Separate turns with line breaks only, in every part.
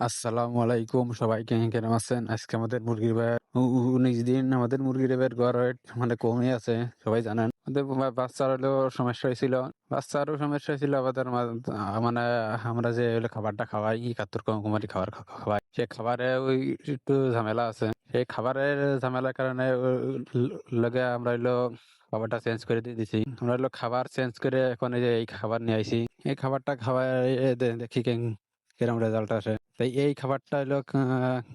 আসসালামু আলাইকুম সবাইকে কেমন আছেন? আজকে আমাদের মুরগির ভাইয়ের ১৯ দিন আমাদের মুরগির ভাইয়ের গড় ওয়েট মানে কমই আছে সবাই জানেন। আমাদের বাচ্চার হলেও সমস্যা হয়েছিল। বাচ্চারও সমস্যা হয়েছিল আবার মানে আমরা যে হলো খাবারটা খাওয়াই ৭১ কোম্পানি খাবার খাওয়াই সে খাবারে ওই একটু ঝামেলা আছে। সেই খাবারের ঝামেলার কারণে লগে আমরা হইলো খাবারটা চেঞ্জ করে দিয়ে দিছি। আমরা হলো খাবার চেঞ্জ করে এখন এই যে এই খাবার নিয়ে আইছি। এই খাবারটা খাওয়াই দেখি কিরম রেজাল্ট আসে। তাই এই খাবারটা হইলো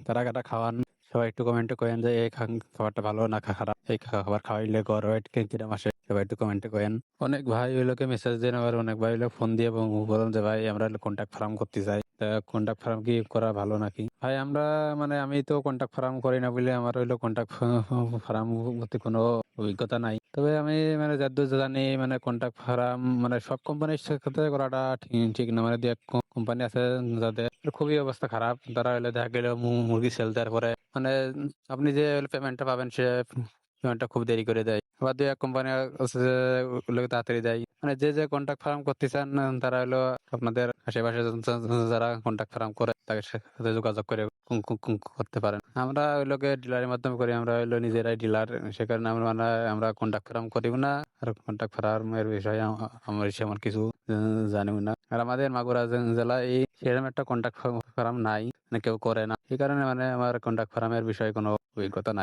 কারা কারা খাওয়ান সবাই একটু কমেন্টে করেন যে এই খাবারটা ভালো না খারাপ, এই খাবার খাওয়াইলে গড় ওয়েট কিরম আসে সবাই একটু কমেন্টে করেন। অনেক ভাই হইলোকে মেসেজ দেন, আবার অনেক ভাই হইলো ফোন দিয়ে বলেন যে ভাই আমরা কন্ট্যাক্ট ফার্ম করতে চাই। কন্ট্যাক্ট ফার্ম কি করা ভালো নাকি? ভাই আমরা মানে আমি তো কন্ট্যাক্ট ফার্ম করি না বলে আমার হইলো কন্ট্যাক্ট ফার্ম করতে কোনো অভিজ্ঞতা নাই। তবে আমি মানে যতদূর জানি মানে কন্ট্যাক্ট ফার্ম মানে সব কোম্পানির সাথে করাটা ঠিক না। মানে দু এক কোম্পানি আছে যাদের খুবই অবস্থা খারাপ, তারা হলে দেখা গেল মুরগি সেল দেওয়ার পরে মানে আপনি যে পেমেন্টটা পাবেন সে পেমেন্টটা খুব দেরি করে দেয়। আবার দু এক কোম্পানি আছে যে ওগুলোকে তাড়াতাড়ি দেয়। মানে যে কন্ট্যাক্ট ফার্ম করতে চান তারা হলো আপনাদের আশেপাশে যারা কন্ট্যাক্ট ফার্ম করে তাদের সাথে যোগাযোগ করে করতে পারেন। আমরা ওইগুলোকে ডিলারের মাধ্যমে করি, আমরা হইলো নিজেরাই ডিলার। সে কারণে আমরা মানে আমরা কন্ট্যাক্ট ফার্ম করিও না, আর কন্ট্যাক্ট ফার্মের বিষয়ে আমার সেমন কিছু জানিও না। আর আমাদের মাগুরা জেলায় সেরকম একটা কন্ট্যাক্ট ফার্ম নাই, মানে কেউ করে না। এই কারণে মানে আমার কন্ট্যাক্ট ফার্মের বিষয়ে কোনো অভিজ্ঞতা নাই।